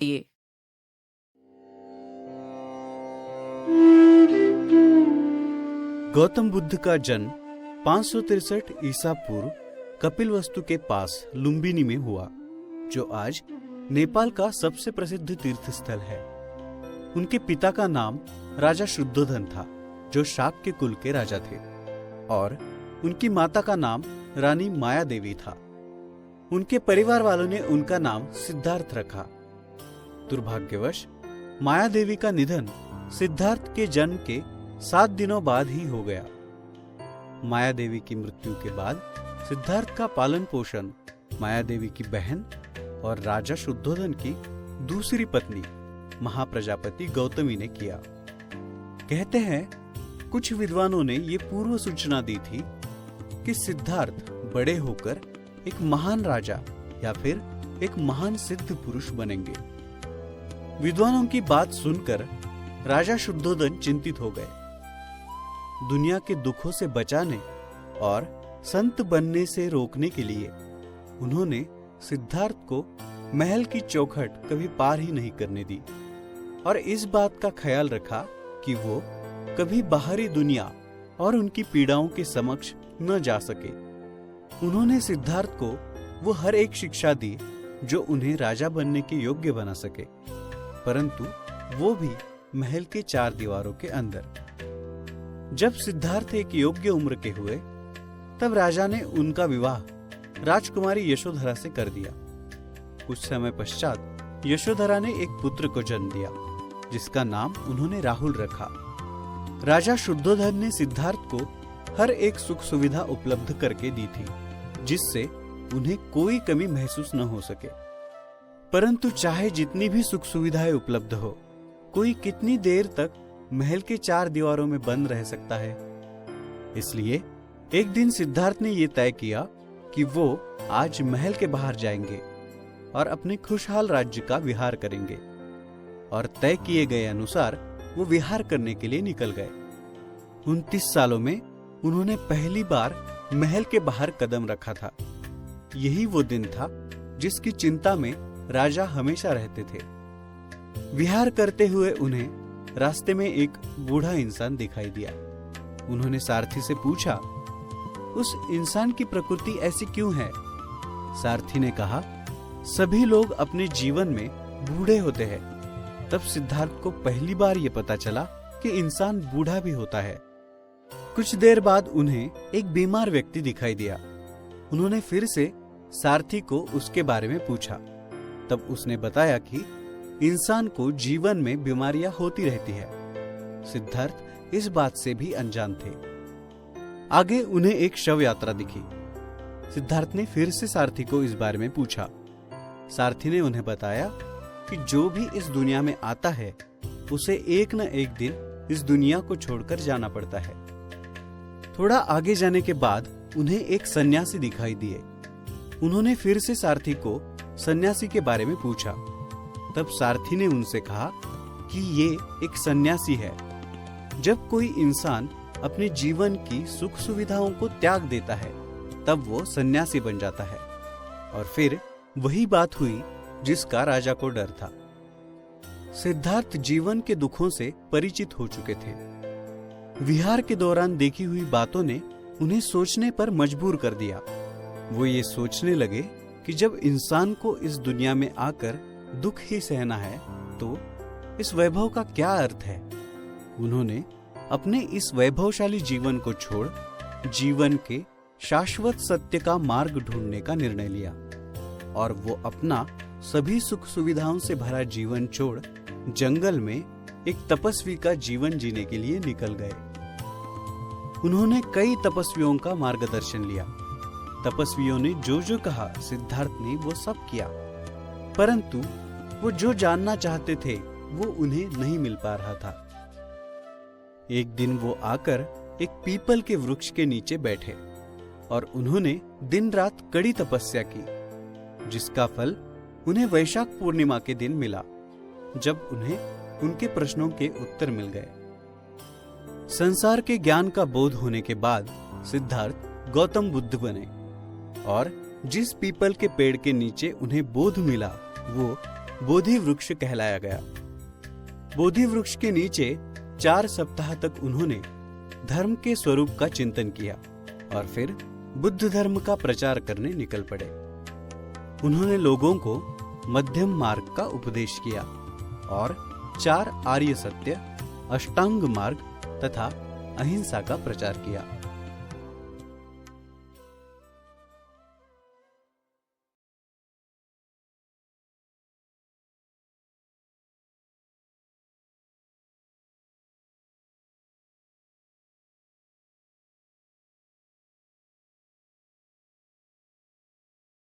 ये गौतम बुद्ध का जन्म 563 ईसा पूर्व कपिलवस्तु के पास लुम्बिनी में हुआ, जो आज नेपाल का सबसे प्रसिद्ध तीर्थ स्थल है। उनके पिता का नाम राजा शुद्धोधन था, जो शाक के कुल के राजा थे, और उनकी माता का नाम रानी माया देवी था। उनके परिवार वालों ने उनका नाम सिद्धार्थ रखा। दुर्भाग्यवश माया देवी का निधन सिद्धार्थ के जन्म के 7 दिनों बाद ही हो गया। माया देवी की मृत्यु के बाद सिद्धार्थ का पालन पोषण माया देवी की बहन और राजा शुद्धोधन की दूसरी पत्नी महाप्रजापति गौतमी ने किया। कहते हैं कुछ विद्वानों ने ये पूर्व सूचना दी थी कि सिद्धार्थ बड़े होकर एक महान राजा या फिर एक महान सिद्ध पुरुष बनेंगे। विद्वानों की बात सुनकर राजा शुद्धोधन चिंतित हो गए। दुनिया के दुखों से बचाने और संत बनने से रोकने के लिए उन्होंने सिद्धार्थ को महल की चौखट कभी पार ही नहीं करने दी, और इस बात का ख्याल रखा कि वो कभी बाहरी दुनिया और उनकी पीड़ाओं के समक्ष न जा सके। उन्होंने सिद्धार्थ को वो हर एक शिक्षा दी जो उन्हें राजा बनने के योग्य बना सके, परंतु वो भी महल के 4 दीवारों के अंदर। जब सिद्धार्थ एक योग्य उम्र के हुए, तब राजा ने उनका विवाह राजकुमारी यशोधरा से कर दिया। कुछ समय पश्चात यशोधरा ने एक पुत्र को जन्म दिया, जिसका नाम उन्होंने राहुल रखा। राजा शुद्धोधन ने सिद्धार्थ को हर एक सुख सुविधा उपलब्ध करके दी थी, जिससे उन्हें कोई कमी महसूस न हो सके। परंतु चाहे जितनी भी सुख सुविधाएं उपलब्ध हो, कोई कितनी देर तक महल के 4 दीवारों में बंद रह सकता है। इसलिए एक दिन सिद्धार्थ ने यह तय किया कि वो आज महल के बाहर जाएंगे और अपने खुशहाल राज्य का विहार करेंगे, और तय किए गए अनुसार वो विहार करने के लिए निकल गए। 29 सालों में उन्होंने पहली बार महल के बाहर कदम रखा था। यही वो दिन था जिसकी चिंता में राजा हमेशा रहते थे। विहार करते हुए उन्हें रास्ते में एक बूढ़ा इंसान दिखाई दिया। उन्होंने सारथी से पूछा, उस इंसान की प्रकृति ऐसी क्यों है? सारथी ने कहा, सभी लोग अपने जीवन में बूढ़े होते हैं। तब सिद्धार्थ को पहली बार ये पता चला कि इंसान बूढ़ा भी होता है। कुछ देर बाद उन्हें एक बीमार व्यक्ति दिखाई दिया। उन्होंने फिर से सारथी को उसके बारे में पूछा। तब उसने बताया कि इंसान को जीवन में बीमारियां होती रहती है। सिद्धार्थ इस बात से भी अनजान थे। आगे उन्हें एक शव यात्रा दिखी। सिद्धार्थ ने फिर से सारथी को इस बारे में पूछा। सारथी ने उन्हें बताया कि जो भी इस दुनिया में आता है, उसे एक न एक दिन इस दुनिया को छोड़कर जाना पड़ता है। थोड़ा आगे जाने के बाद उन्हें एक सन्यासी दिखाई दिए। उन्होंने फिर से सारथी को सन्यासी के बारे में पूछा। तब सारथी ने उनसे कहा कि ये एक सन्यासी है। जब कोई इंसान अपने जीवन की सुख सुविधाओं को त्याग देता है, तब वो सन्यासी बन जाता है। और फिर वही बात हुई जिसका राजा को डर था। सिद्धार्थ जीवन के दुखों से परिचित हो चुके थे। विहार के दौरान देखी हुई बातों ने उन्हें सोचने पर मजबूर कर दिया। वो ये सोचने लगे कि जब इंसान को इस दुनिया में आकर दुख ही सहना है, तो इस वैभव का क्या अर्थ है? उन्होंने अपने इस वैभवशाली जीवन को छोड़ जीवन के शाश्वत सत्य का मार्ग ढूंढने का निर्णय लिया, और वो अपना सभी सुख सुविधाओं से भरा जीवन छोड़ जंगल में एक तपस्वी का जीवन जीने के लिए निकल गए। उन्होंने कई तपस्वियों का मार्गदर्शन लिया। तपस्वियों ने जो जो कहा, सिद्धार्थ ने वो सब किया, परंतु वो जो जानना चाहते थे वो उन्हें नहीं मिल पा रहा था। एक दिन वो आकर एक पीपल के वृक्ष के नीचे बैठे और उन्होंने दिन रात कड़ी तपस्या की, जिसका फल उन्हें वैशाख पूर्णिमा के दिन मिला, जब उन्हें उनके प्रश्नों के उत्तर मिल गए। संसार के ज्ञान का बोध होने के बाद सिद्धार्थ गौतम बुद्ध बने, और जिस पीपल के पेड़ के नीचे उन्हें बोध मिला वो बोधि वृक्ष कहलाया गया। बोधि वृक्ष के नीचे 4 सप्ताह तक उन्होंने धर्म के स्वरूप का चिंतन किया और फिर बुद्ध धर्म का प्रचार करने निकल पड़े। उन्होंने लोगों को मध्यम मार्ग का उपदेश किया और 4 आर्य सत्य, अष्टांग मार्ग तथा अहिंसा का प्रचार किया।